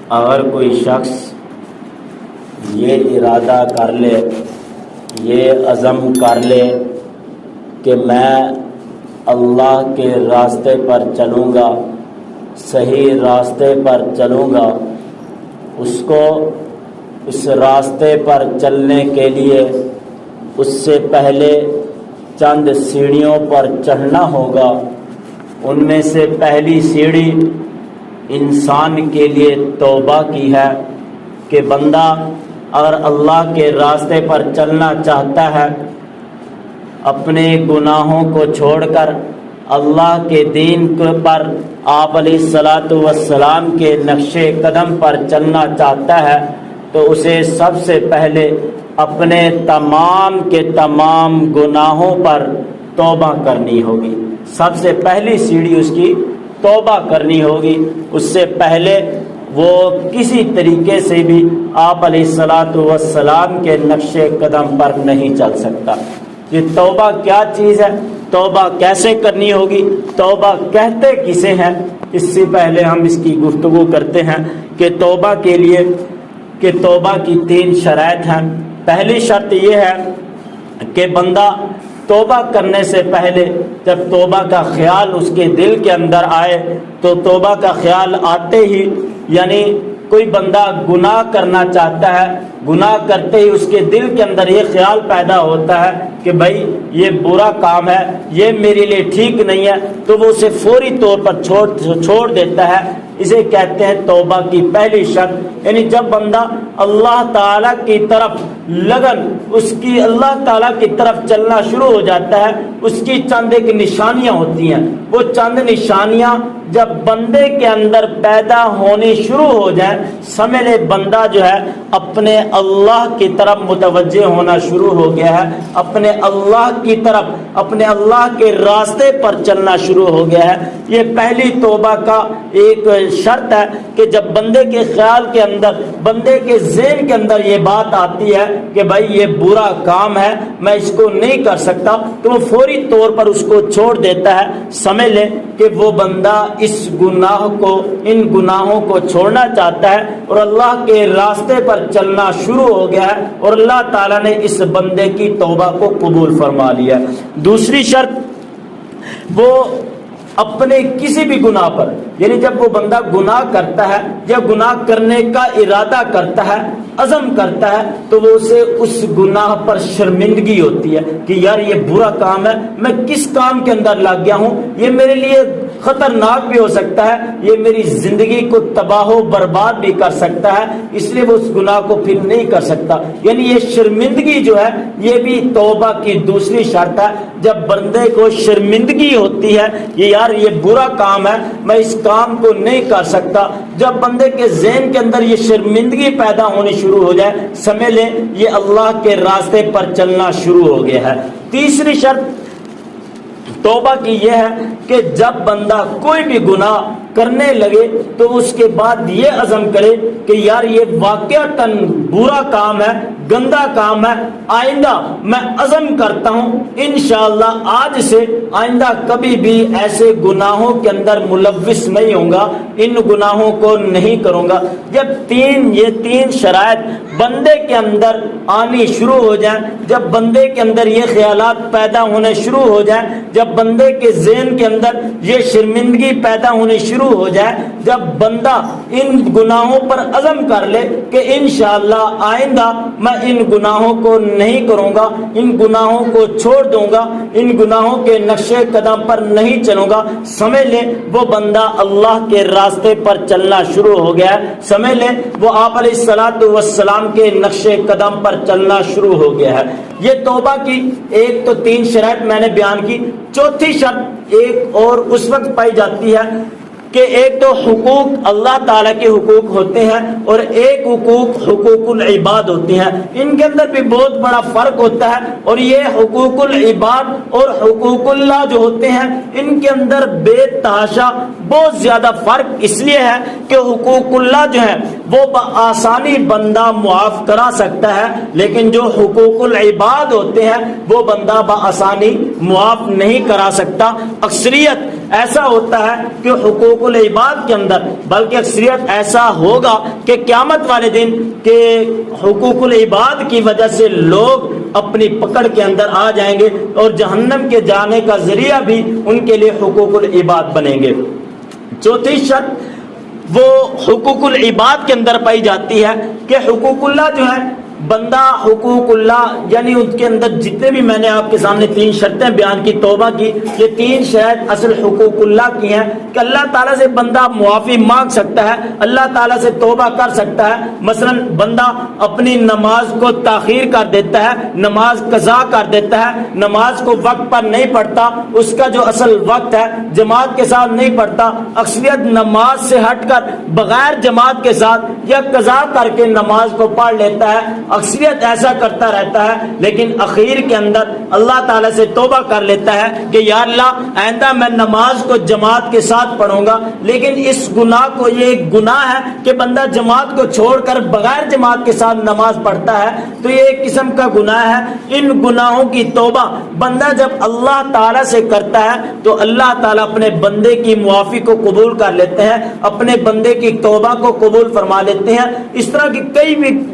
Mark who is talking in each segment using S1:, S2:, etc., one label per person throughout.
S1: اگر کوئی شخص یہ ارادہ کر لے، یہ عزم کر لے کہ میں اللہ کے راستے پر چلوں گا، صحیح راستے پر چلوں گا، اس کو اس راستے پر چلنے کے لیے اس سے پہلے چند سیڑھیوں پر چڑھنا ہوگا۔ ان میں سے پہلی سیڑھی انسان کے لیے توبہ کی ہے کہ بندہ اگر اللہ کے راستے پر چلنا چاہتا ہے، اپنے گناہوں کو چھوڑ کر اللہ کے دین پر آپ علیہ الصلاۃ والسلام کے نقش قدم پر چلنا چاہتا ہے تو اسے سب سے پہلے اپنے تمام کے تمام گناہوں پر توبہ کرنی ہوگی۔ سب سے پہلی سیڑھی اس کی توبہ کرنی ہوگی۔ اس سے پہلے وہ کسی طریقے سے بھی آپ علیہ الصلاۃ والسلام کے نقش قدم پر نہیں چل سکتا۔ یہ توبہ کیا چیز ہے، توبہ کیسے کرنی ہوگی، توبہ کہتے کسے ہیں، اس سے پہلے ہم اس کی گفتگو کرتے ہیں کہ توبہ کے لیے کہ توبہ کی 3 شرائط ہیں۔ پہلی شرط یہ ہے کہ بندہ توبہ کرنے سے پہلے جب توبہ کا خیال اس کے دل کے اندر آئے تو توبہ کا خیال آتے ہی، یعنی کوئی بندہ گناہ کرنا چاہتا ہے، گناہ کرتے ہی اس کے دل کے اندر یہ خیال پیدا ہوتا ہے کہ بھائی یہ برا کام ہے، یہ میرے لیے ٹھیک نہیں ہے، تو وہ اسے فوری طور پر چھوڑ دیتا ہے۔ اسے کہتے ہیں توبہ کی پہلی شرط۔ یعنی جب بندہ اللہ تعالیٰ کی طرف لگن، اس کی اللہ تعالیٰ کی طرف چلنا شروع ہو جاتا ہے، اس کی چند ایک نشانیاں ہوتی ہیں۔ وہ چند نشانیاں جب بندے کے اندر پیدا ہونی شروع ہو جائیں، سمجھ لے بندہ جو ہے اپنے اللہ کی طرف متوجہ ہونا شروع ہو گیا ہے، اپنے اللہ کی طرف، اپنے اللہ کے راستے پر چلنا شروع ہو گیا ہے۔ یہ پہلی توبہ کا ایک شرط ہے کہ جب بندے کے خیال کے اندر، بندے کے ذہن کے اندر یہ بات آتی ہے کہ بھائی یہ برا کام ہے، میں اس کو نہیں کر سکتا، تو وہ فوری طور پر اس کو چھوڑ دیتا ہے۔ سمجھ لے کہ وہ بندہ اس گناہ کو، ان گناہوں کو چھوڑنا چاہتا ہے اور اللہ کے راستے پر چلنا شروع ہو گیا ہے، اور اللہ تعالیٰ نے اس بندے کی توبہ کو قبول فرما لیا۔ دوسری شرط، وہ اپنے کسی بھی گناہ پر، یعنی جب وہ بندہ گناہ کرتا ہے یا گناہ کرنے کا ارادہ کرتا ہے، عزم کرتا ہے، تو وہ اسے اس گناہ پر شرمندگی ہوتی ہے کہ یار یہ برا کام ہے، میں کس کام کے اندر لگ گیا ہوں، یہ میرے لیے خطرناک بھی ہو سکتا ہے، یہ میری زندگی کو تباہ و برباد بھی کر سکتا ہے، اس لیے وہ اس گناہ کو پھر نہیں کر سکتا۔ یعنی یہ شرمندگی جو ہے یہ بھی توبہ کی دوسری شرط ہے۔ جب بندے کو شرمندگی ہوتی ہے کہ یار یہ برا کام ہے، میں اس کام کو نہیں کر سکتا، جب بندے کے ذہن کے اندر یہ شرمندگی پیدا ہونی شروع ہو جائے، سمجھ لیں یہ اللہ کے راستے پر چلنا شروع ہو گیا ہے۔ تیسری شرط توبہ کی یہ ہے کہ جب بندہ کوئی بھی گناہ کرنے لگے تو اس کے بعد یہ عزم کرے کہ یار یہ واقعتاً برا کام ہے، گندا کام ہے، آئندہ میں عزم کرتا ہوں انشاءاللہ آج سے آئندہ کبھی بھی ایسے گناہوں کے اندر ملوث نہیں ہوں گا، ان گناہوں کو نہیں کروں گا۔ جب یہ تین شرائط بندے کے اندر آنی شروع ہو جائیں، جب بندے کے اندر یہ خیالات پیدا ہونے شروع ہو جائیں، جب بندے کے ذہن کے اندر یہ شرمندگی پیدا ہونی شروع ہو جائے، جب بندہ ان گناہوں پر عزم کر لے کہ انشاءاللہ آئندہ میں ان گناہوں کو نہیں کروں گا، ان گناہوں کو چھوڑ دوں گا، ان گناہوں کے نقش قدم پر نہیں چلوں گا، سمجھ لیں وہ بندہ اللہ کے راستے پر چلنا شروع ہو گیا ہے، سمجھ لیں وہ آپ علیہ الصلوۃ والسلام کے نقش قدم پر چلنا شروع ہو گیا ہے۔ یہ توبہ کی ایک تو 3 شرائط میں نے بیان کی۔ چوتھی شرط ایک اور اس وقت پائی جاتی ہے کہ ایک تو حقوق اللہ تعالیٰ کے حقوق ہوتے ہیں اور ایک حقوق العباد ہوتے ہیں، ان کے اندر بھی بہت بڑا فرق ہوتا ہے، اور یہ حقوق العباد اور حقوق اللہ جو ہوتے ہیں ان کے اندر بے تحاشا بہت زیادہ فرق اس لیے ہے کہ حقوق اللہ جو ہیں وہ بآسانی بندہ معاف کرا سکتا ہے، لیکن جو حقوق العباد ہوتے ہیں وہ بندہ بآسانی معاف نہیں کرا سکتا۔ اکثریت ایسا ہوتا ہے کہ حقوق العباد کے اندر، بلکہ اکثریت ایسا ہوگا کہ قیامت والے دن کہ حقوق العباد کی وجہ سے لوگ اپنی پکڑ کے اندر آ جائیں گے اور جہنم کے جانے کا ذریعہ بھی ان کے لیے حقوق العباد بنیں گے۔ چوتھی شرط وہ حقوق العباد کے اندر پائی جاتی ہے کہ حقوق اللہ جو ہے، بندہ حقوق اللہ یعنی ان کے اندر جتنے بھی میں نے آپ کے سامنے 3 شرطیں بیان کی، توبہ کی، یہ 3 شاید اصل حقوق اللہ کی ہیں کہ اللہ تعالیٰ سے بندہ معافی مانگ سکتا ہے، اللہ تعالیٰ سے توبہ کر سکتا ہے۔ مثلا بندہ اپنی نماز کو تاخیر کر دیتا ہے، نماز قضا کر دیتا ہے، نماز کو وقت پر نہیں پڑھتا، اس کا جو اصل وقت ہے جماعت کے ساتھ نہیں پڑھتا، اکثریت نماز سے ہٹ کر بغیر جماعت کے ساتھ یا قضا کر کے نماز کو پڑھ لیتا ہے، اکثریت ایسا کرتا رہتا ہے، لیکن اخیر کے اندر اللہ تعالیٰ سے توبہ کر لیتا ہے کہ یا اللہ آئندہ میں نماز کو جماعت کے ساتھ پڑھوں گا۔ لیکن اس گناہ کو، یہ ایک گناہ ہے کہ بندہ جماعت کو چھوڑ کر بغیر جماعت کے ساتھ نماز پڑھتا ہے، تو یہ ایک قسم کا گناہ ہے۔ ان گناہوں کی توبہ بندہ جب اللہ تعالیٰ سے کرتا ہے تو اللہ تعالیٰ اپنے بندے کی معافی کو قبول کر لیتے ہیں، اپنے بندے کی توبہ کو قبول فرما لیتے ہیں۔ اس طرح کی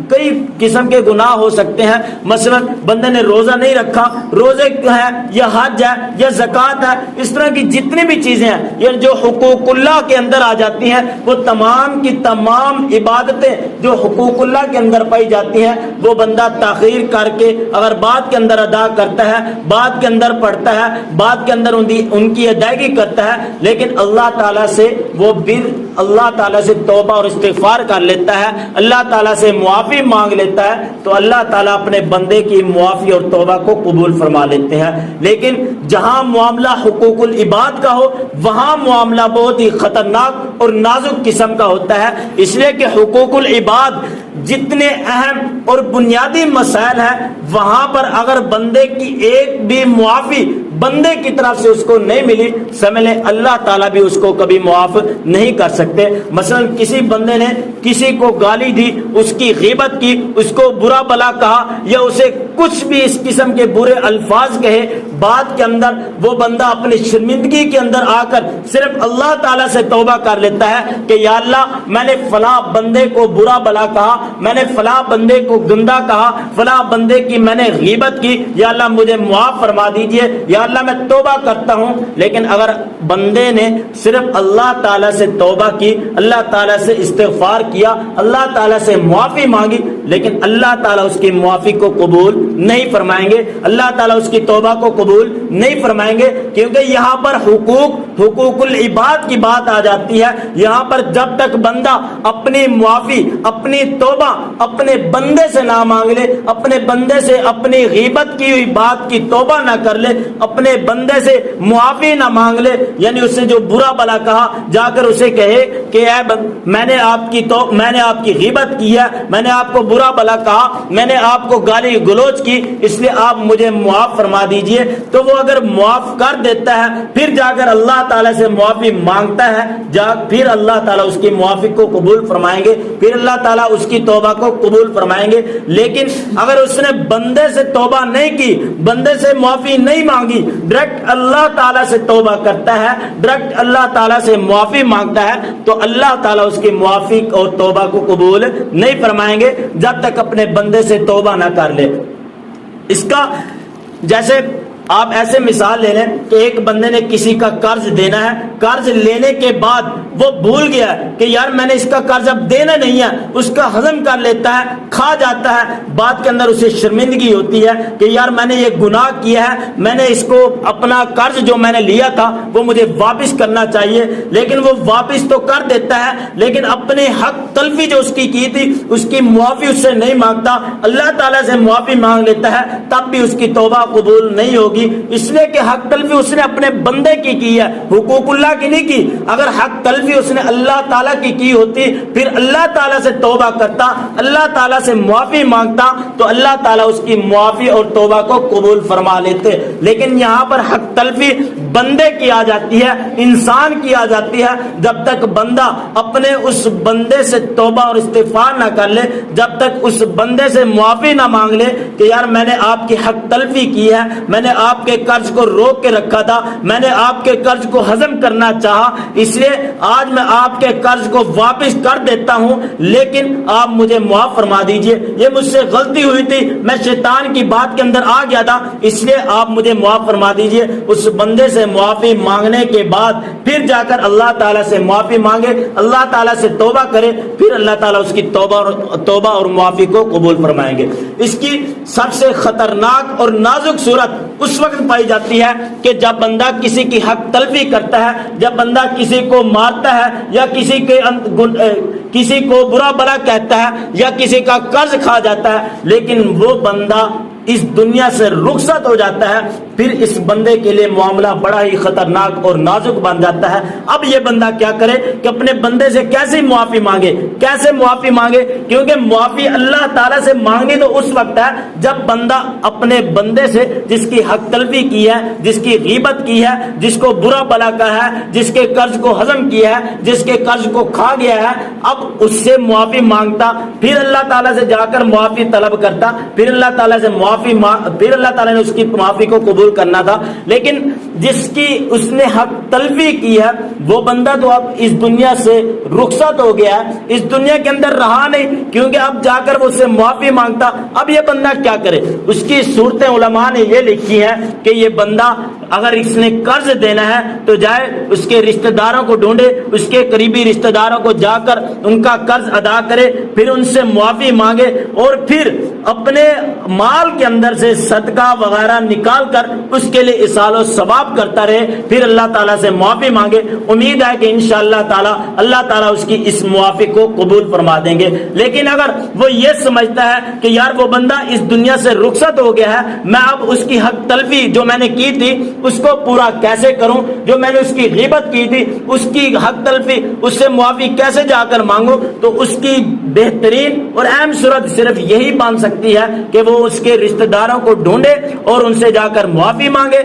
S1: کئی قسم کے گناہ ہو سکتے ہیں۔ مثلا بندے نے روزہ نہیں رکھا، روزے ہے یا حج ہے یا زکوٰۃ ہے، اس طرح کی جتنی بھی چیزیں ہیں یہ جو حقوق اللہ کے اندر آ جاتی ہیں، وہ تمام کی تمام عبادتیں جو حقوق اللہ کے اندر پائی جاتی ہیں وہ بندہ تاخیر کر کے اگر بعد کے اندر ادا کرتا ہے، بعد کے اندر پڑھتا ہے، بعد کے اندر ان کی ادائیگی کرتا ہے، لیکن اللہ تعالیٰ سے وہ پھر اللہ تعالیٰ سے توبہ اور استغفار کر لیتا ہے، اللہ تعالیٰ سے معافی مانگ لیتا ہے، تو اللہ تعالیٰ اپنے بندے کی معافی اور توبہ کو قبول فرما لیتے ہیں۔ لیکن جہاں معاملہ حقوق العباد کا ہو وہاں معاملہ بہت ہی خطرناک اور نازک قسم کا ہوتا ہے، اس لیے کہ حقوق العباد جتنے اہم اور بنیادی مسائل ہیں وہاں پر اگر بندے کی ایک بھی معافی بندے کی طرف سے اس کو نہیں ملی، سمجھ لیں اللہ تعالیٰ بھی اس کو کبھی معاف نہیں کر سکتے۔ مثلا کسی بندے نے کسی کو گالی دی، اس کی غیبت کی، اس کو برا بلا کہا یا اسے کچھ بھی اس قسم کے برے الفاظ کہے، بعد کے اندر وہ بندہ اپنی شرمندگی کے اندر آ کر صرف اللہ تعالیٰ سے توبہ کر لیتا ہے کہ یا اللہ میں نے فلاں بندے کو برا بلا کہا، میں نے فلاں بندے کو گندا کہا، فلاں بندے کی میں نے غیبت کی، یا اللہ مجھے معاف فرما دیجئے، یا اللہ میں توبہ کرتا ہوں۔ لیکن اگر بندے نے صرف اللہ تعالیٰ سے توبہ کی، اللہ تعالیٰ سے استغفار کیا، اللہ تعالیٰ سے معافی مانگی، لیکن اللہ تعالیٰ اس کی معافی کو قبول نہیں فرمائیں گے، اللہ تعالیٰ اس کی توبہ کو قبول نہیں فرمائیں گے، کیونکہ یہاں پر حقوق العباد کی بات آ جاتی ہے۔ یہاں پر جب تک بندہ اپنی معافی، اپنی توبہ اپنے بندے سے نہ مانگ لے، اپنے بندے سے اپنی غیبت کی ہوئی بات کی توبہ نہ کر لے، اپنے بندے سے معافی نہ مانگ لے، یعنی اس سے جو برا بلا کہا جا کر اسے کہے کہ اے میں نے آپ کی غیبت کی ہے، میں نے آپ کو برا بلا کہا، میں نے آپ کو گالی گلوچ کی، اس لیے آپ مجھے معاف فرما دیجئے، تو وہ اگر معاف کر دیتا ہے پھر جا کر اللہ تعالیٰ سے معافی مانگتا ہے، پھر اللہ تعالیٰ اس کی معافی کو قبول فرمائیں گے، پھر اللہ تعالیٰ اس کی توبہ کو قبول فرمائیں گے۔ لیکن اگر اس نے بندے سے توبہ نہیں کی، بندے سے معافی نہیں مانگی، ڈائریکٹ اللہ تعالیٰ سے توبہ کرتا ہے، ڈائریکٹ اللہ تعالیٰ سے معافی مانگتا ہے، تو اللہ تعالیٰ اس کی معافی اور توبہ کو قبول نہیں فرمائیں گے جب تک اپنے بندے سے توبہ نہ کر لے۔ اس کا جیسے آپ ایسے مثال لے لیں کہ ایک بندے نے کسی کا قرض دینا ہے، قرض لینے کے بعد وہ بھول گیا کہ یار میں نے اس کا قرض اب دینا نہیں ہے، اس کا ہضم کر لیتا ہے، کھا جاتا ہے، بعد کے اندر اسے شرمندگی ہوتی ہے کہ یار میں نے یہ گناہ کیا ہے، میں نے اس کو اپنا قرض جو میں نے لیا تھا وہ مجھے واپس کرنا چاہیے، لیکن وہ واپس تو کر دیتا ہے لیکن اپنے حق تلفی جو اس کی تھی اس کی معافی اس سے نہیں مانگتا، اللہ تعالیٰ سے معافی مانگ لیتا ہے، تب بھی اس کی توبہ قبول نہیں ہوگی۔ ہوگی، اس لیے کہ حق تلفی اس نے اپنے بندے کی ہے، حقوق اللہ کی نہیں کی۔ اگر حق تلفی اس نے اللہ تعالیٰ کی ہوتی، پھر اللہ تعالیٰ سے توبہ کرتا، اللہ تعالیٰ سے معافی مانگتا، تو اللہ تعالیٰ اس کی معافی اور توبہ کو قبول فرما لیتے۔ لیکن یہاں پر حق تلفی بندے کی آ جاتی ہے، انسان کی آ جاتی ہے۔ جب تک بندہ اپنے اس بندے سے توبہ اور استغفار نہ کر لے، جب تک اس بندے سے معافی نہ مانگ لے کہ یار میں نے آپ کی حق تلفی کی ہے، میں نے آپ کے قرض کو روک کے رکھا تھا، میں نے آپ کے قرض کو ہضم کرنا چاہا، اس لیے آج میں آپ کے قرض کو واپس کر دیتا ہوں، لیکن آپ مجھے معاف فرما دیجئے، یہ مجھ سے غلطی ہوئی تھی، میں شیطان کی بات کے اندر آ گیا تھا، اس لیے آپ مجھے معاف فرما دیجئے۔ اس بندے سے معافی مانگنے کے بعد پھر جا کر اللہ تعالیٰ سے معافی مانگے، اللہ تعالیٰ سے توبہ کرے، پھر اللہ تعالیٰ اس کی توبہ اور معافی کو قبول فرمائیں گے۔ اس کی سب سے خطرناک اور نازک صورت اس وقت پائی جاتی ہے کہ جب بندہ کسی کی حق تلفی کرتا ہے، جب بندہ کسی کو مارتا ہے یا کسی کو برا بلا کہتا ہے یا کسی کا قرض کھا جاتا ہے، لیکن وہ بندہ اس دنیا سے رخصت ہو جاتا ہے، پھر اس بندے کے لیے معاملہ بڑا ہی خطرناک اور نازک بن جاتا ہے۔ اب یہ بندہ کیا کرے کہ اپنے بندے سے کیسے معافی مانگے، کیسے معافی مانگے؟ کیونکہ معافی اللہ تعالیٰ سے مانگنی تو اس وقت ہے جب بندہ اپنے بندے سے جس کی حق تلفی کی ہے، جس کی غیبت کی ہے، جس کو برا بلا کہا ہے، جس کے قرض کو ہضم کیا ہے، جس کے قرض کو کھا گیا ہے، اب اس سے معافی مانگتا، پھر اللہ تعالیٰ سے جا کر معافی طلب کرتا، پھر اللہ تعالیٰ سے پھر اللہ تعالیٰ نے اس کی معافی کو قبول کرنا تھا۔ لیکن جس کی اس نے حق تلفی کی ہے وہ بندہ تو اب اس دنیا سے رخصت ہو گیا ہے، اس دنیا کے اندر رہا نہیں، کیونکہ اب جا کر وہ اس سے معافی مانگتا۔ اب یہ بندہ کیا کرے؟ اس کی صورتیں علماء نے یہ لکھی ہیں کہ یہ بندہ اگر اس نے قرض دینا ہے تو جائے اس کے رشتہ داروں کو ڈھونڈے، اس کے قریبی رشتہ داروں کو جا کر ان کا قرض ادا کرے، پھر ان سے معافی مانگے، اور پھر اپنے مال کے اندر سے صدقہ وغیرہ نکال کر اس کے لیے اصال و ثواب کرتا رہے، پھر اللہ تعالیٰ سے معافی مانگے۔ امید ہے کہ انشاءاللہ تعالیٰ اللہ تعالیٰ اس کی اس معافی کو قبول فرما دیں گے۔ لیکن اگر وہ یہ سمجھتا ہے کہ یار وہ بندہ اس دنیا سے رخصت ہو گیا ہے، میں اب اس کی حق تلفی جو میں نے کی تھی اس کو پورا کیسے کروں، جو میں نے اس کی غیبت کی تھی اس کی حق تلفی، اس سے معافی کیسے جا کر مانگوں، تو اس کی بہترین اور اہم صورت صرف یہی بن سکتی ہے کہ وہ اس کے رشتہ داروں کو ڈھونڈے اور ان سے جا کر معافی مانگے۔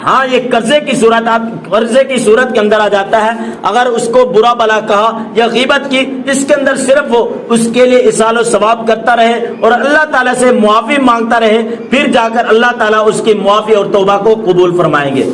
S1: ہاں یہ قرضے کی صورت کے اندر آ جاتا ہے، اگر اس کو برا بلا کہا یا غیبت کی، اس کے اندر صرف وہ اس کے لیے اصال و ثواب کرتا رہے اور اللہ تعالیٰ سے معافی مانگتا رہے، پھر جا کر اللہ تعالیٰ اس کی معافی اور توبہ کو قبول فرمائیں گے۔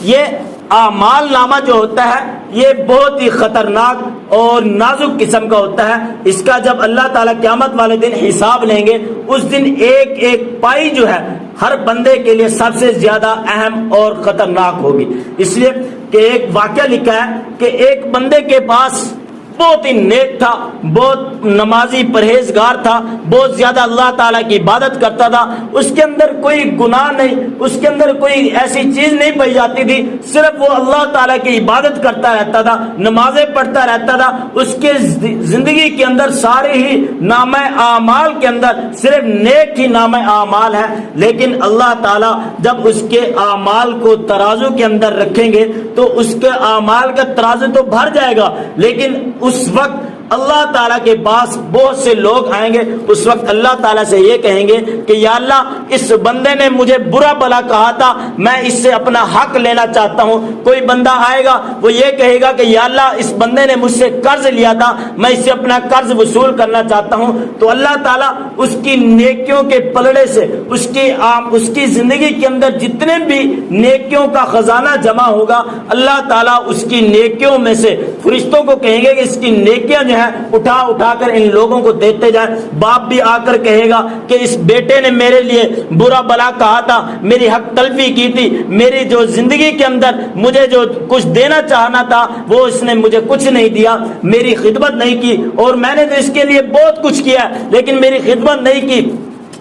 S1: یہ اعمال نامہ جو ہوتا ہے یہ بہت ہی خطرناک اور نازک قسم کا ہوتا ہے۔ اس کا جب اللہ تعالیٰ قیامت والے دن حساب لیں گے، اس دن ایک ایک پائی جو ہے ہر بندے کے لیے سب سے زیادہ اہم اور خطرناک ہوگی، اس لیے کہ ایک واقعہ لکھا ہے کہ ایک بندے کے پاس بہت ہی نیک تھا، بہت نمازی پرہیزگار تھا، بہت زیادہ اللہ تعالیٰ کی عبادت کرتا تھا، اس کے اندر کوئی گناہ نہیں، اس کے اندر کوئی ایسی چیز نہیں پائی جاتی تھی، صرف وہ اللہ تعالیٰ کی عبادت کرتا رہتا تھا، نمازیں پڑھتا رہتا تھا، اس کے زندگی کے اندر سارے ہی نامہ اعمال کے اندر صرف نیک ہی نامہ اعمال ہے۔ لیکن اللہ تعالیٰ جب اس کے اعمال کو ترازو کے اندر رکھیں گے تو اس کے اعمال کا ترازو تو بھر جائے گا، لیکن اس وقت اللہ تعالیٰ کے پاس بہت سے لوگ آئیں گے، اس وقت اللہ تعالیٰ سے یہ کہیں گے کہ یا اللہ اس بندے نے مجھے برا بلا کہا تھا، میں اس سے اپنا حق لینا چاہتا ہوں۔ کوئی بندہ آئے گا وہ یہ کہے گا کہ یا اللہ اس بندے نے مجھ سے قرض لیا تھا، میں اس سے اپنا قرض وصول کرنا چاہتا ہوں۔ تو اللہ تعالیٰ اس کی نیکیوں کے پلڑے سے اس کی زندگی کے اندر جتنے بھی نیکیوں کا خزانہ جمع ہوگا، اللہ تعالیٰ اس کی نیکیوں میں سے فرشتوں کو کہیں گے کہ اس کی نیکیاں جو ہے اٹھا کر ان لوگوں کو دیتے جائیں۔ باپ بھی آ کر کہے گا کہ اس بیٹے نے میرے لیے برا بلا کہا تھا، میری حق تلفی کی تھی، میری جو زندگی کے اندر مجھے جو کچھ دینا چاہنا تھا وہ اس نے مجھے کچھ نہیں دیا، میری خدمت نہیں کی، اور میں نے تو اس کے لیے بہت کچھ کیا لیکن میری خدمت نہیں کی۔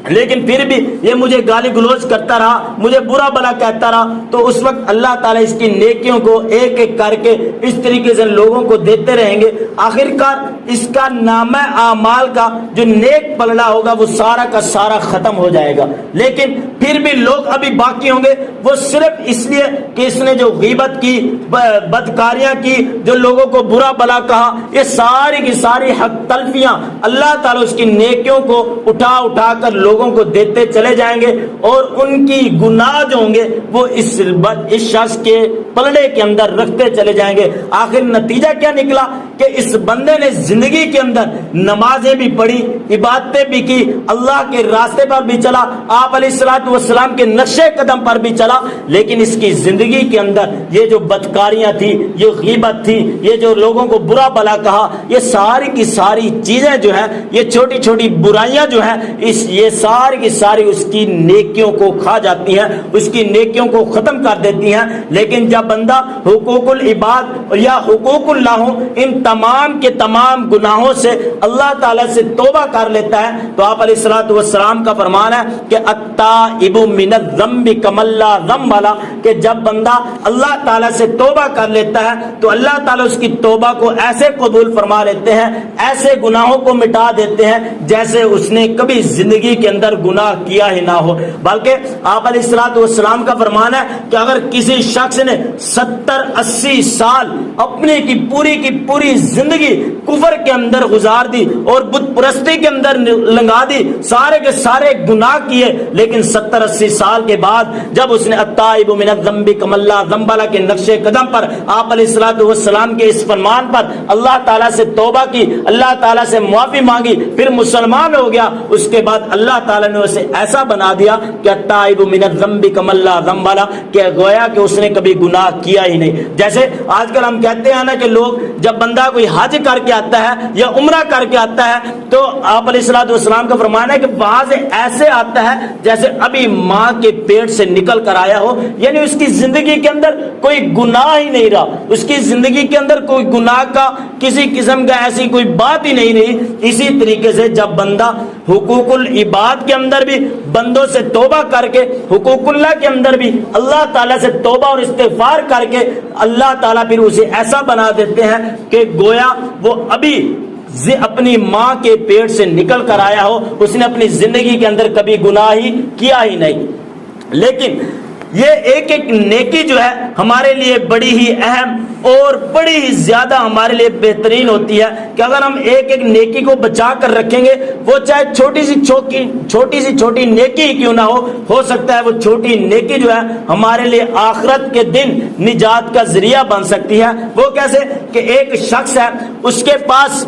S1: لیکن پھر بھی یہ مجھے گالی گلوچ کرتا رہا، مجھے برا بلا کہتا رہا، تو اس وقت اللہ تعالیٰ اس کی نیکیوں کو ایک ایک کر کے اس طریقے سے لوگوں کو دیتے رہیں گے۔ آخرکار اس کا نامہ اعمال کا جو نیک پلڑا ہوگا وہ سارا کا سارا ختم ہو جائے گا، لیکن پھر بھی لوگ ابھی باقی ہوں گے، وہ صرف اس لیے کہ اس نے جو غیبت کی، بدکاریاں کی، جو لوگوں کو برا بلا کہا، یہ ساری کی ساری حق تلفیاں اللہ تعالیٰ اس کی نیکیوں کو اٹھا اٹھا کر لوگوں کو دیتے چلے جائیں گے، اور ان کی گناہ جو ہوں گے وہ اس شخص کے پلڑے کے اندر رکھتے چلے جائیں گے۔ آخر نتیجہ کیا نکلا کہ اس بندے نے زندگی کے اندر نمازیں بھی پڑھی، عبادتیں بھی کی، اللہ کے راستے پر بھی چلا، آپ علیہ الصلوۃ والسلام کے نقش قدم پر بھی چلا، لیکن اس کی زندگی کے اندر یہ جو بدکاریاں تھی، یہ غیبت تھی، یہ جو لوگوں کو برا بلا کہا، یہ ساری کی ساری چیزیں جو ہیں، یہ چھوٹی چھوٹی برائیاں جو ہیں، یہ ساری کی ساری اس کی نیکیوں کو کھا جاتی ہیں، اس کی نیکیوں کو ختم کر دیتی ہیں۔ لیکن جب بندہ حقوق العباد یا حقوق اللہ ان تمام کے تمام گناہوں سے اللہ تعالیٰ سے توبہ کر لیتا ہے، تو آپ علیہ الصلوۃ والسلام کا فرمان ہے کہ التائب من الذنب کمن لا ذنب لہ، کہ جب بندہ اللہ تعالیٰ سے توبہ کر لیتا ہے تو اللہ تعالیٰ اس کی توبہ کو ایسے قبول فرما لیتے ہیں، ایسے گناہوں کو مٹا دیتے ہیں جیسے اس نے کبھی زندگی کے اندر گناہ کیا ہی نہ ہو۔ بلکہ آپ علیہ الصلوۃ والسلام کا فرمان ہے کہ اگر کسی شخص نے 70-80 سال اپنے کی پوری زندگی کفر کے اندر گزار دی اور بت پرستی کے اندر لنگا دی، سارے کے سارے گناہ کیے، لیکن 70-80 سال کے بعد جب اس نے التائب من الذنب کمن لا ذنب لہ کے نقش قدم پر آپ علیہ الصلوۃ والسلام کے اس فرمان پر اللہ تعالیٰ سے توبہ کی، اللہ تعالیٰ سے معافی مانگی، پھر مسلمان ہو گیا، اس کے بعد اللہ تعالیٰ نے اسے ایسا بنا دیا کہ التائب من الذنب کمن لا ذنب لہ، کہ گویا کہ اس نے کبھی گناہ کیا ہی نہیں۔ جیسے آج کل ہم کہتے ہیں نا کہ لوگ جب بندہ کوئی حج کر کے آتا ہے یا عمرہ کر کے آتا ہے تو آپ علیہ الصلوۃ والسلام کا فرمان ہے کہ وہاں سے ایسے آتا ہے جیسے ابھی ماں کے پیٹ سے نکل کر آیا ہو، یعنی اس کی زندگی کے اندر کوئی گناہ ہی نہیں رہا، اس کی زندگی کے اندر کوئی گناہ کا کسی قسم کا ایسی کوئی بات ہی نہیں رہی۔ اسی طریقے سے جب بندہ حقوق العباد کے اندر بھی بندوں سے توبہ کر کے، حقوق اللہ کے اندر بھی اللہ تعالیٰ سے توبہ اور استغفار کر کے، اللہ تعالیٰ پھر اسے ایسا بنا دیتے ہیں کہ گویا وہ ابھی اپنی ماں کے پیٹ سے نکل کر آیا ہو، اس نے اپنی زندگی کے اندر کبھی گناہ ہی کیا ہی نہیں۔ لیکن یہ ایک ایک نیکی جو ہے ہمارے لیے بڑی ہی اہم اور بڑی ہی زیادہ ہمارے لیے بہترین ہوتی ہے کہ اگر ہم ایک ایک نیکی کو بچا کر رکھیں گے، وہ چاہے چھوٹی سی چھوٹی نیکی ہی کیوں نہ ہو سکتا ہے وہ چھوٹی نیکی جو ہے ہمارے لیے آخرت کے دن نجات کا ذریعہ بن سکتی ہے۔ وہ کیسے کہ ایک شخص ہے، اس کے پاس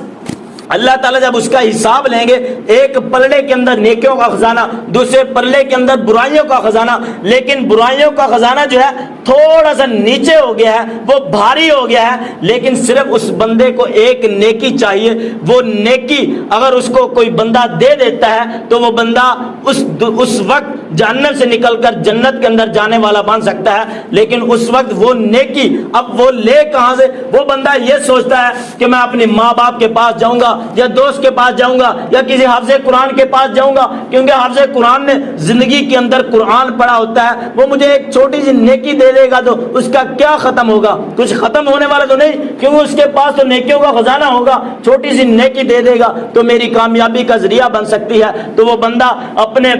S1: اللہ تعالیٰ جب اس کا حساب لیں گے، ایک پلڑے کے اندر نیکیوں کا خزانہ، دوسرے پلڑے کے اندر برائیوں کا خزانہ، لیکن برائیوں کا خزانہ جو ہے تھوڑا سا نیچے ہو گیا ہے، وہ بھاری ہو گیا ہے، لیکن صرف اس بندے کو ایک نیکی چاہیے۔ وہ نیکی اگر اس کو کوئی بندہ دے دیتا ہے تو وہ بندہ اس وقت جہنم سے نکل کر جنت کے اندر جانے والا بن سکتا ہے، لیکن اس وقت وہ نیکی اب وہ لے کہاں سے؟ وہ بندہ یہ سوچتا ہے کہ میں اپنی ماں باپ کے پاس جاؤں گا یا دوست کے پاس جاؤں گا یا کسی حافظ قرآن کے پاس جاؤں گا، کیونکہ حافظ قرآن نے زندگی کے اندر قرآن پڑھا ہوتا ہے، وہ مجھے ایک چھوٹی سی نیکی دے دے گا تو اس کا کیا ختم ہوگا؟ کچھ ختم ہونے والا تو نہیں، کیونکہ اس کے پاس تو نیکیوں کا خزانہ ہوگا، چھوٹی سی نیکی دے دے گا تو میری کامیابی کا ذریعہ بن سکتی ہے۔ تو وہ بندہ اپنے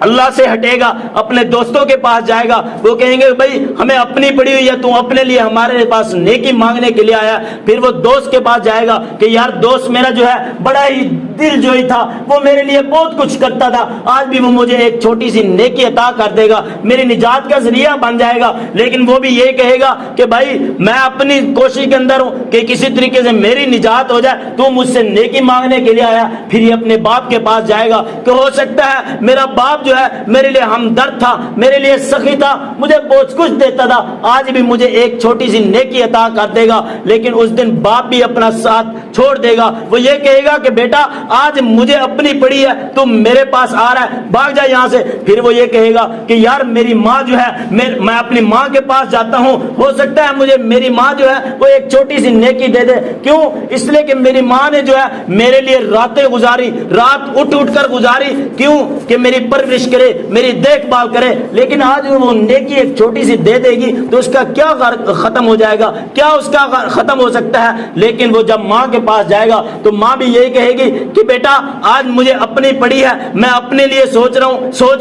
S1: اللہ سے ہٹے گا، اپنے دوستوں کے پاس جائے گا، وہ کہیں گے بھائی ہمیں اپنی پڑی ہوئی ہے، تو اپنے لیے ہمارے پاس نیکی مانگنے کے لیے آیا۔ پھر وہ دوست کے پاس جائے گا کہ یار دوست میرا جو ہے بڑا ہی دل جوئی تھا، وہ میرے لیے بہت کچھ کرتا تھا، آج بھی وہ مجھے ایک چھوٹی سی نیکی عطا کر دے گا، میری نجات کا ذریعہ بن جائے گا۔ لیکن وہ بھی یہ کہے گا کہ بھائی میں اپنی کوشش کے اندر ہوں کہ کسی طریقے سے میری نجات ہو جائے، تو مجھ سے نیکی مانگنے کے لیے آیا۔ پھر یہ اپنے باپ کے پاس جائے گا کہ ہو سکتا ہے میرا باپ جو ہے میرے لیے ہمدرد تھا، میرے لیے سخی تھا، مجھے بہت کچھ دیتا تھا، آج بھی مجھے ایک چھوٹی سی نیکی عطا کر دے گا۔ لیکن اس دن باپ بھی اپنا ساتھ چھوڑ دے گا. وہ یہ کہے گا کہ بیٹا آج مجھے اپنی پڑی ہے, تم میرے پاس آ رہا ہے, بھاگ جا یہاں سے. پھر وہ یہ کہے گا کہ یار میری ماں جو ہے, میں اپنی ماں کے پاس جاتا ہوں, ہو سکتا ہے مجھے میری ماں جو ہے وہ ایک چھوٹی سی نیکی دے دے. کیوں؟ اس لیے کہ میری ماں نے جو ہے میرے لیے راتیں گزاری, رات اٹھ اٹھ کر گزاری. کیوں؟ کہ میری پرورش کرے, میری دیکھ بھال کرے. لیکن آج وہ نیکی ایک چھوٹی سی دے دے گی تو اس کا کیا ختم ہو جائے گا, کیا اس کا ختم ہو سکتا ہے. لیکن وہ جب ماں کے پاس جائے گا تو ماں بھی یہی کہے گی کہ بیٹا آج مجھے اپنی پڑی ہے, میں اپنے لیے سوچ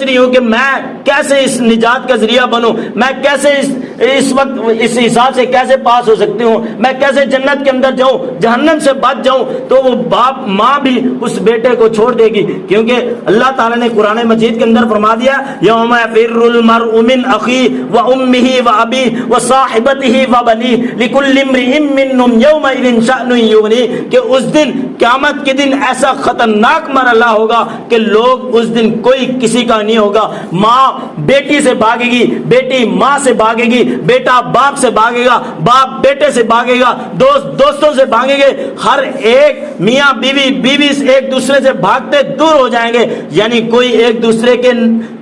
S1: رہی ہوں کہ میں کیسے اس نجات کا ذریعہ بنوں, میں کیسے اس وقت اس حساب سے کیسے پاس ہو سکتی ہوں, میں کیسے جنت کے اندر جاؤں, جہنم سے بچ جاؤں. تو وہ باپ ماں بھی اس بیٹے کو چھوڑ دے گی, کیونکہ اللہ تعالیٰ نے قرآن مجید کے اندر فرما دیا یوم یفر المرء من اخیہ وامہ وابیہ وصاحبتہ وبنیہ لکل امرئ منہم یومئذ شأن یغنیہ, کہ اس دن قیامت کے دن ایسا خطرناک مرحلہ ہوگا کہ لوگ اس دن کوئی کسی کا نہیں ہوگا. ماں بیٹی سے بھاگے گی, بیٹی ماں سے بھاگے گی, بیٹا باپ سے بھاگے گا, باپ بیٹے سے بھاگے گا, دوست دوستوں سے بھاگیں گے. ہر ایک میاں بیوی ایک دوسرے سے بھاگتے دور ہو جائیں گے. یعنی کوئی ایک دوسرے کے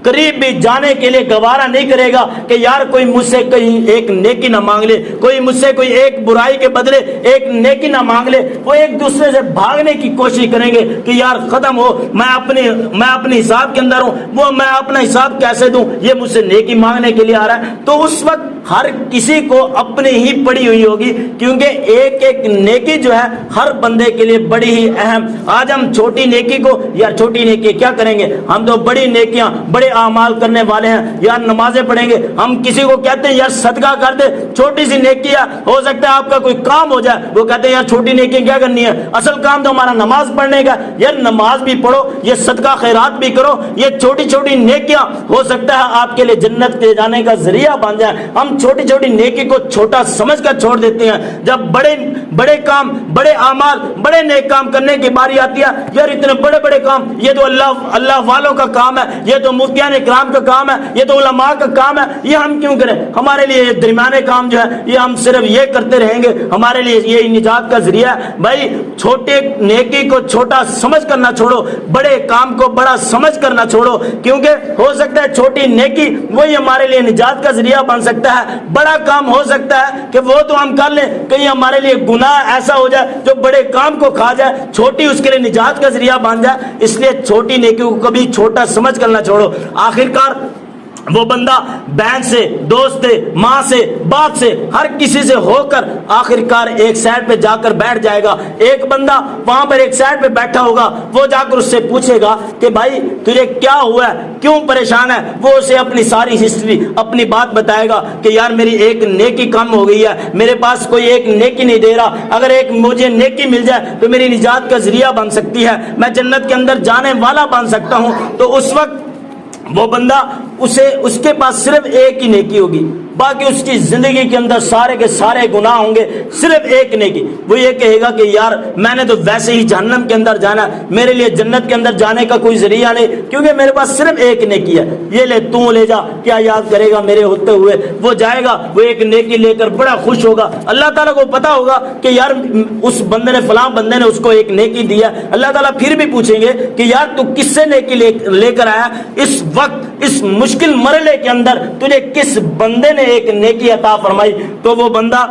S1: قریب بھی جانے کے لیے گوارا نہیں کرے گا کہ یار کوئی مجھ سے کہیں ایک نیکی نہ مانگ لے, کوئی مجھ سے کوئی ایک برائی کے بدلے ایک نیکی نہ مانگ لے. وہ ایک دوسرے سے بھاگنے کی کوشش کریں گے کہ یار ختم ہو, میں اپنے حساب کے اندر ہوں, وہ میں اپنا حساب کیسے دوں, یہ مجھ سے نیکی مانگنے کے لیے آ رہا ہے. تو اس وقت ہر کسی کو اپنی ہی پڑی ہوئی ہوگی, کیونکہ ایک ایک نیکی جو ہے ہر بندے کے لیے بڑی ہی اہم. آج ہم چھوٹی نیکی کو, یار چھوٹی نیکی کیا کریں گے, ہم تو بڑی نیکیاں بڑے اعمال کرنے والے ہیں, یار نمازیں پڑھیں گے. ہم کسی کو کہتے ہیں یار صدقہ کر دے, چھوٹی سی نیکی ہے, ہو سکتا ہے آپ کا کوئی کام ہو جائے, وہ کہتے ہیں یار چھوٹی نیکی کیا کرنی ہے, اصل کام تو ہمارا نماز پڑھنے کا. یار نماز بھی پڑھو, یہ صدقہ خیرات بھی کرو, یہ چھوٹی چھوٹی نیکیاں ہو سکتا ہے آپ کے لیے جنت کے جانے کا ذریعہ بن جائے. ہم چھوٹی چھوٹی نیکی کو چھوٹا سمجھ کر چھوڑ دیتے ہیں. جب بڑے کام, بڑے اعمال, بڑے نیک کام کرنے کی باری آتی ہے, یار اتنے بڑے بڑے کام, یہ تو اللہ والوں کا کام ہے, یہ تو مفتیان اکرام کا کام ہے, یہ تو علماء کا کام ہے, یہ ہم کیوں کریں. ہمارے لیے یہ درمیانے کام جو ہے یہ ہم صرف یہ کرتے رہیں گے, ہمارے لیے یہ نجات کا ذریعہ ہے. بھائی چھوٹے نیکی کو چھوٹا سمجھ کر نہ چھوڑو, بڑے کام کو بڑا سمجھ کر نہ چھوڑو, کیونکہ ہو سکتا ہے چھوٹی نیکی وہی ہمارے لیے نجات کا ذریعہ بن سکتا ہے. بڑا کام ہو سکتا ہے کہ وہ تو ہم کر لیں, کہیں ہمارے لیے گناہ ایسا ہو جائے جو بڑے کام کو کھا جائے, چھوٹی اس کے لیے نجات کا ذریعہ بن جائے. اس لیے چھوٹی نیکی کو کبھی چھوٹا سمجھ کر نہ چھوڑو. آخرکار وہ بندہ بہن سے, دوست سے, ماں سے, باپ سے, ہر کسی سے ہو کر آخرکار ایک سائڈ پہ جا کر بیٹھ جائے گا. ایک بندہ وہاں پر ایک سائڈ پہ بیٹھا ہوگا, وہ جا کر اس سے پوچھے گا کہ بھائی تجھے کیا ہوا ہے, کیوں پریشان ہے. وہ اسے اپنی ساری ہسٹری, اپنی بات بتائے گا کہ یار میری ایک نیکی کم ہو گئی ہے, میرے پاس کوئی ایک نیکی نہیں دے رہا, اگر ایک مجھے نیکی مل جائے تو میری نجات کا ذریعہ بن سکتی ہے, میں جنت کے اندر جانے والا بن سکتا ہوں. تو اس وقت وہ بندہ اس کے پاس صرف ایک ہی نیکی ہوگی, باقی اس کی زندگی کے اندر سارے کے سارے گناہ ہوں گے, صرف ایک نیکی. وہ یہ کہے گا کہ یار میں نے تو ویسے ہی جہنم کے اندر جانا, میرے لیے جنت کے اندر جانے کا کوئی ذریعہ نہیں, کیونکہ میرے پاس صرف ایک نیکی ہے. یہ لے تو لے جا, کیا یاد کرے گا میرے ہوتے ہوئے. وہ جائے گا, وہ ایک نیکی لے کر بڑا خوش ہوگا. اللہ تعالیٰ کو پتا ہوگا کہ یار اس بندے نے, فلاں بندے نے اس کو ایک نیکی دیا. اللہ تعالیٰ پھر بھی پوچھیں گے کہ یار تو کس سے نیکی لے کر آیا, اس وقت اس مشکل مرحلے کے اندر تجھے کس بندے نے ایک نیکی عطا فرمائی. تو وہ بندہ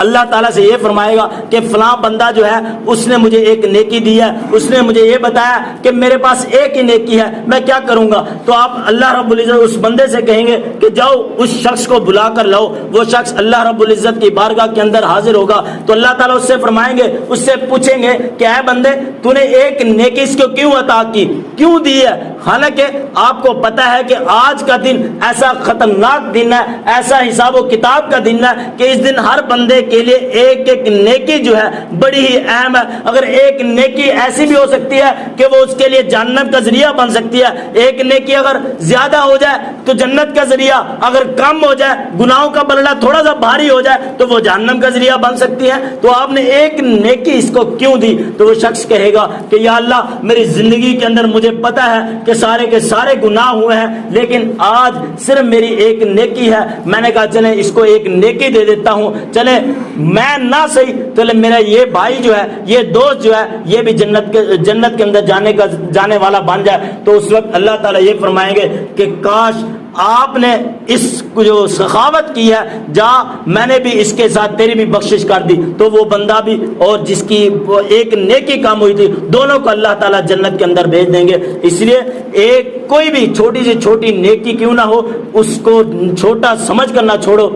S1: اللہ تعالیٰ سے یہ فرمائے گا کہ فلاں بندہ جو ہے اس نے مجھے ایک نیکی دی ہے, اس نے مجھے یہ بتایا کہ میرے پاس ایک ہی نیکی ہے, میں کیا کروں گا. تو آپ اللہ رب العزت اس بندے سے کہیں گے کہ جاؤ اس شخص کو بلا کر لاؤ. وہ شخص اللہ رب العزت کی بارگاہ کے اندر حاضر ہوگا. تو اللہ تعالیٰ اس سے فرمائیں گے, اس سے پوچھیں گے کہ اے بندے تو نے ایک نیکی اس کو کیوں عطا کی, کیوں دی ہے, حالانکہ آپ کو پتا ہے کہ آج کا دن ایسا خطرناک دن ہے, ایسا حساب و کتاب کا دن ہے کہ اس دن ہر بندے کے لیے ایک ایک نیکی جو ہے بڑی ہی اہم ہے. اگر ایک نیکی ایسی بھی ہو سکتی ہے کہ وہ اس کے لیے جنت کا ذریعہ بن سکتی ہے, ایک نیکی اگر زیادہ ہو جائے تو جنت کا ذریعہ, اگر کم ہو جائے, گناہوں کا بلڑا تھوڑا سا بھاری ہو جائے تو وہ جہنم کا ذریعہ بن سکتی ہے. تو آپ نے ایک نیکی اس کو کیوں دی. تو وہ شخص کہے گا کہ یا اللہ میری زندگی کے اندر مجھے پتا ہے کہ سارے کے سارے گناہ ہوئے ہیں, لیکن آج صرف میری ایک نیکی ہے. میں نے کہا چلیں اس کو ایک نیکی دے دیتا ہوں, چلیں میں نہ صحیح تو میرا یہ بھائی جو ہے، یہ دوست جو ہے، یہ بھی جنت کے اندر جانے والا بن جائے، تو اس وقت اللہ تعالیٰ یہ فرمائیں گے کہ کاش آپ نے اس جو سخاوت کی ہے، جا میں نے بھی اس کے ساتھ تیری بھی بخشش کر دی، تو وہ بندہ بھی اور جس کی وہ ایک نیکی کام ہوئی تھی، دونوں کو اللہ تعالیٰ جنت کے اندر بھیج دیں گے۔ اس لیے ایک کوئی بھی چھوٹی سے چھوٹی نیکی کیوں نہ ہو، اس کو چھوٹا سمجھ کر نہ چھوڑو۔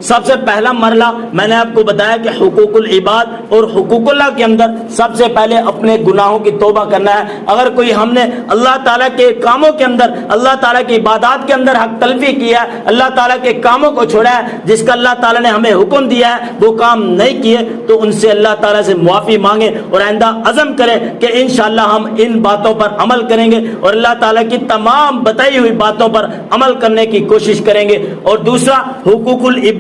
S1: سب سے پہلا مرحلہ میں نے آپ کو بتایا کہ حقوق العباد اور حقوق اللہ کے اندر سب سے پہلے اپنے گناہوں کی توبہ کرنا ہے۔ اگر کوئی ہم نے اللہ تعالیٰ کے کاموں کے اندر، اللہ تعالیٰ کی عبادات کے اندر حق تلفی کیا ہے، اللہ تعالیٰ کے کاموں کو چھوڑا ہے، جس کا اللہ تعالیٰ نے ہمیں حکم دیا ہے وہ کام نہیں کیے، تو ان سے اللہ تعالیٰ سے معافی مانگیں اور آئندہ عزم کریں کہ انشاءاللہ ہم ان باتوں پر عمل کریں گے اور اللہ تعالیٰ کی تمام بتائی ہوئی باتوں پر عمل کرنے کی کوشش کریں گے۔ اور دوسرا، حقوق العباد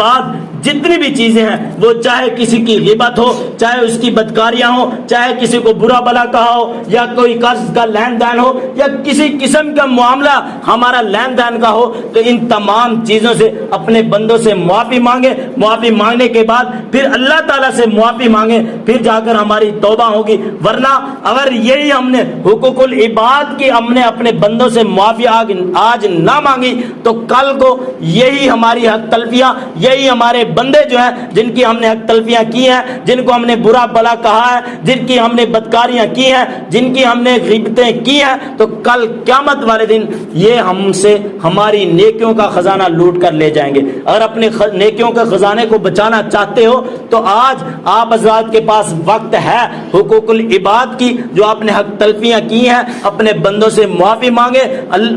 S1: جتنی بھی چیزیں ہیں، وہ چاہے کسی کی غیبت ہو، چاہے اس کی بدکاریاں ہو، چاہے کسی کو برا بلا کہا ہو، یا کوئی قرض کا لین دین ہو، یا کسی قسم کا معاملہ ہمارا لین دین کا ہو، تو ان تمام چیزوں سے اپنے بندوں سے معافی مانگے۔ معافی مانگنے کے بعد پھر اللہ تعالیٰ سے معافی مانگے، پھر جا کر ہماری توبہ ہوگی۔ ورنہ اگر یہی ہم نے حقوق العباد کی ہم نے اپنے بندوں سے معافی آج نہ مانگی، تو کل کو یہی ہماری حق تلفیاں، یہی ہمارے بندے جو ہیں جن کی ہم نے حق تلفیاں کی ہیں، جن کو ہم نے برا بلا کہا ہے، جن کی ہم نے بدکاریاں کی ہیں، جن کی ہم نے غیبتیں کی ہیں، تو کل قیامت والے دن یہ ہم سے ہماری نیکیوں کا خزانہ لوٹ کر لے جائیں گے۔ اگر اپنے نیکیوں کے خزانے کو بچانا چاہتے ہو تو آج آپ حضرات کے پاس وقت ہے حقوق العباد کی، جو آپ نے حق تلفیاں کی ہیں، اپنے بندوں سے معافی مانگے۔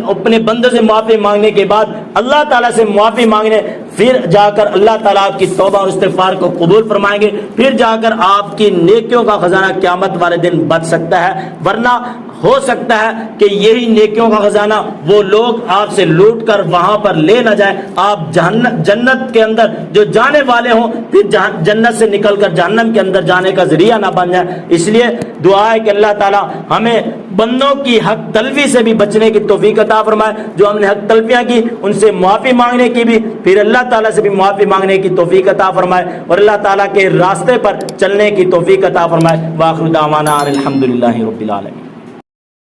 S1: اپنے بندوں سے معافی مانگنے کے بعد اللہ تعالیٰ سے معافی مانگنے، پھر جا کر اللہ تعالیٰ آپ کی توبہ اور استغفار کو قبول فرمائیں گے، پھر جا کر آپ کی نیکیوں کا خزانہ قیامت والے دن بچ سکتا ہے۔ ورنہ ہو سکتا ہے کہ یہی نیکیوں کا خزانہ وہ لوگ آپ سے لوٹ کر وہاں پر لے نہ جائیں، آپ جنت کے اندر جو جانے والے ہوں پھر جنت سے نکل کر جہنم کے اندر جانے کا ذریعہ نہ بن جائے۔ اس لیے دعا ہے کہ اللہ تعالیٰ ہمیں بندوں کی حق تلفی سے بھی بچنے کی توفیق عطا فرمائے، جو ہم نے حق تلفیاں کی ان سے معافی مانگنے کی بھی، پھر اللہ تعالیٰ سے بھی معافی مانگنے کی توفیق عطا فرمائے، اور اللہ تعالیٰ کے راستے پر چلنے کی توفیق عطا فرمائے۔ وآخر دعوانا الحمدللہ رب العالمین۔